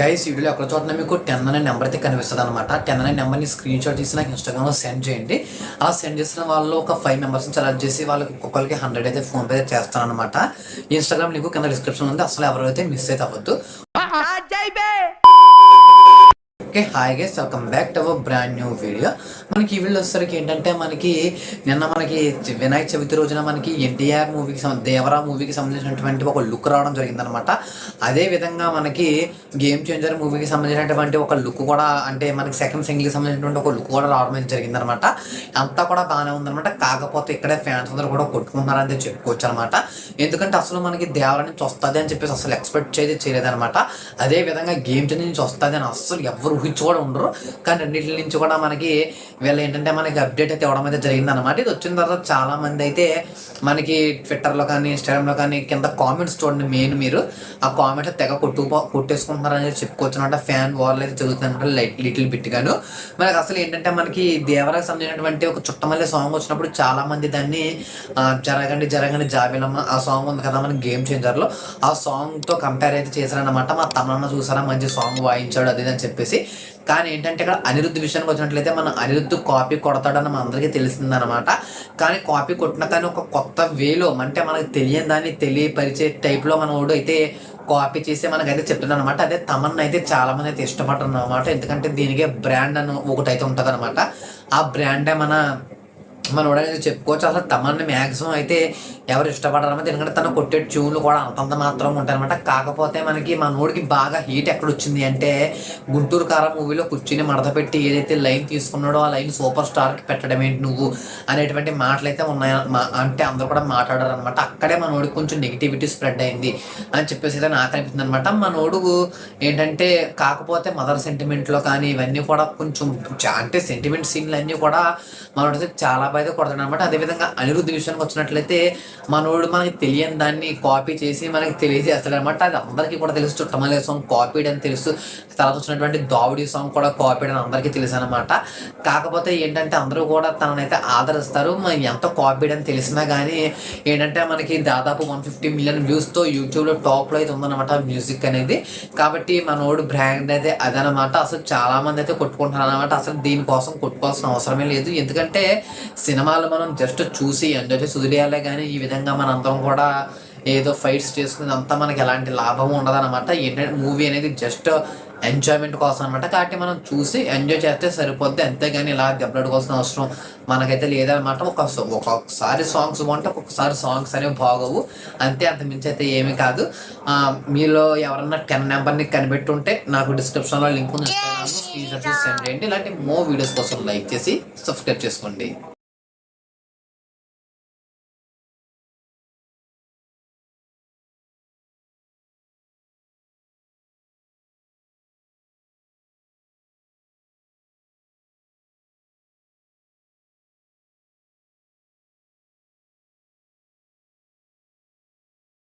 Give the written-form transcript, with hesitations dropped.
Guys వీడియోలో ఒక చోట మీకు 10 అనే నెంబర్ అయితే కనిపిస్తుంది అనమాట. 10 అనే నెంబర్ని స్క్రీన్ షాట్ తీసి నాకు ఇన్స్టాగ్రామ్లో సెండ్ చేయండి. అలా సెండ్ చేసిన వాళ్ళు ఒక 5 మెంబర్స్ని సెలెక్ట్ చేసి వాళ్ళకి ఒక్కొక్కరికి 100 అయితే ఫోన్పే చేస్తాను అనమాట. ఇన్స్టాగ్రామ్ లింక్ కింద డిస్క్రిప్షన్ ఉంది, అసలు ఎవరైతే మిస్ అయితే అవ్వద్దు. Okay, hi guys, welcome back to our brand new video. మనకి ఈ వీడియో వచ్చేసరికి ఏంటంటే నిన్న వినాయక చవితి రోజున మనకి ఎన్టీఆర్ మూవీకి దేవరా మూవీకి సంబంధించినటువంటి ఒక లుక్ రావడం జరిగిందనమాట. అదే విధంగా మనకి గేమ్ చేంజర్ మూవీకి సంబంధించినటువంటి ఒక లుక్ కూడా, అంటే మనకి సెకండ్ సింగిల్కి సంబంధించినటువంటి ఒక లుక్ కూడా రావడం జరిగిందనమాట. అంతా కూడా బాగానే ఉందనమాట. కాకపోతే ఇక్కడే ఫ్యాన్స్ అందరూ కూడా కొట్టుకుంటున్నారని చెప్పుకోవచ్చు అనమాట. ఎందుకంటే అసలు మనకి దేవరా నుంచి వస్తుంది అని చెప్పేసి అసలు ఎక్స్పెక్ట్ చేయలేదనమాట. అదే విధంగా గేమ్ చేంజర్ నుంచి వస్తుంది అని అసలు ఎవరు ఊహించి కూడా ఉండరు. కానీ రెండింటి నుంచి కూడా మనకి వీళ్ళు ఏంటంటే మనకి అప్డేట్ అయితే ఇవ్వడం అయితే జరిగిందనమాట. ఇది వచ్చిన తర్వాత చాలా మంది అయితే మనకి ట్విట్టర్లో కానీ ఇన్స్టాగ్రామ్లో కానీ కింద కామెంట్స్ చూడండి. మెయిన్ మీరు ఆ కామెంట్స్ తెగ కొట్టేసుకుంటున్నారని చెప్పుకోవచ్చు అనమాట. ఫ్యాన్ వార్లు అయితే జరుగుతుందన్నమాట లిటిల్ బిట్ గాను. మనకి అసలు ఏంటంటే మనకి దేవరాకి సంబంధించినటువంటి ఒక చుట్టమల్లె సాంగ్ వచ్చినప్పుడు చాలా మంది దాన్ని జరగండి జరగండి జాబిలమ్మ ఆ సాంగ్ ఉంది కదా మనకి గేమ్ చేంజర్లో, ఆ సాంగ్తో కంపేర్ అయితే చేశారనమాట. మా తమన్నా చూసారా మంచి సాంగ్ వాయించాడు అది అని చెప్పేసి. కానీ ఏంటంటే ఇక్కడ అనిరుద్ధ్ విషయానికి వచ్చినట్లయితే మన అనిరుద్ధ్ కాపీ కొడతాడని మన అందరికీ తెలిసిందనమాట. కానీ కాపీ కొట్టిన కానీ ఒక కొత్త వేలో, అంటే మనకు తెలియని దాన్ని తెలియపరిచే టైప్లో మన వాడు అయితే కాపీ చేసి మనకైతే చెప్తున్నాను అనమాట. అదే తమన్నా అయితే చాలా మంది అయితే ఇష్టపడరు అనమాట. ఎందుకంటే దీనికే బ్రాండ్ అని ఒకటి అయితే ఉంటుంది అనమాట. ఆ బ్రాండే మనోడనేది చెప్పుకోవచ్చు. అసలు తమన్ని మ్యాక్సిమం అయితే ఎవరు ఇష్టపడరన్నమాట. ఎందుకంటే తను కొట్టే ట్యూన్లు కూడా అంతంత మాత్రం ఉంటాయి అనమాట. కాకపోతే మనకి మనోడికి బాగా హీట్ ఎక్కడ వచ్చింది అంటే గుంటూరు కారం మూవీలో కూర్చుని మడత పెట్టి ఏదైతే లైన్ తీసుకున్నాడో ఆ లైన్ సూపర్ స్టార్కి పెట్టడం ఏంటి నువ్వు అనేటువంటి మాటలు అయితే ఉన్నాయి. అంటే అందరూ కూడా మాట్లాడారు అనమాట. అక్కడే మనోడికి కొంచెం నెగిటివిటీ స్ప్రెడ్ అయింది అని చెప్పేసి అయితే నాకు అనిపిస్తుంది అనమాట. మనోడు ఏంటంటే కాకపోతే మదర్ సెంటిమెంట్లో కానీ ఇవన్నీ కూడా కొంచెం అంటే సెంటిమెంట్ సీన్లు అన్నీ కూడా మనోడితే చాలా అయితే కొడతాడు అనమాట. అదేవిధంగా అనిరుద్ధ్ విషయానికి వచ్చినట్లయితే మనోడు మనకి తెలియని దాన్ని కాపీ చేసి మనకి తెలియజేస్తాడు అనమాట. అది అందరికీ కూడా తెలుసు. చుట్టమల్లె సాంగ్ కాపీడ్ అని తెలుసు. తర్వాత వచ్చినటువంటి దావుడి సాంగ్ కూడా కాపీడ్ అని అందరికీ తెలుసు అనమాట. కాకపోతే ఏంటంటే అందరూ కూడా తననైతే ఆదరిస్తారు. ఎంత కాపీడ్ అని తెలిసినా కానీ ఏంటంటే మనకి దాదాపు 150 మిలియన్ వ్యూస్తో యూట్యూబ్లో టాప్లో అయితే ఉందన్నమాట మ్యూజిక్ అనేది. కాబట్టి మనోడు బ్రాండ్ అయితే అదనమాట. అసలు చాలా మంది అయితే కొట్టుకుంటున్నారు అనమాట. అసలు దీనికోసం కొట్టుకోవాల్సిన అవసరమే లేదు. ఎందుకంటే సినిమాలు మనం జస్ట్ చూసి ఎంజాయ్ చేసి వదిలేయాలే కానీ ఈ విధంగా మనందరం కూడా ఏదో ఫైట్స్ చేసుకుని అంతా మనకి ఎలాంటి లాభం ఉండదన్నమాట. ఏంటంటే మూవీ అనేది జస్ట్ ఎంజాయ్మెంట్ కోసం అనమాట. కాబట్టి మనం చూసి ఎంజాయ్ చేస్తే సరిపోద్ది, అంతేగాని ఇలా దెబ్బలాడుకోవాల్సిన అవసరం మనకైతే లేదనమాట. ఒక్కొక్కసారి సాంగ్స్ బాగుంటే ఒక్కొక్కసారి సాంగ్స్ అనేవి బాగోవు, అంతే. అంత మించి అయితే ఏమీ కాదు. మీలో ఎవరన్నా 10 నెంబర్ని కనిపెట్టుంటే నాకు డిస్క్రిప్షన్లో లింక్ ఉంది, స్క్రీన్ షాట్ చేసి సెండ్ చేయండి. ఇలాంటి మోర్ వీడియోస్ కోసం లైక్ చేసి సబ్స్క్రైబ్ చేసుకోండి.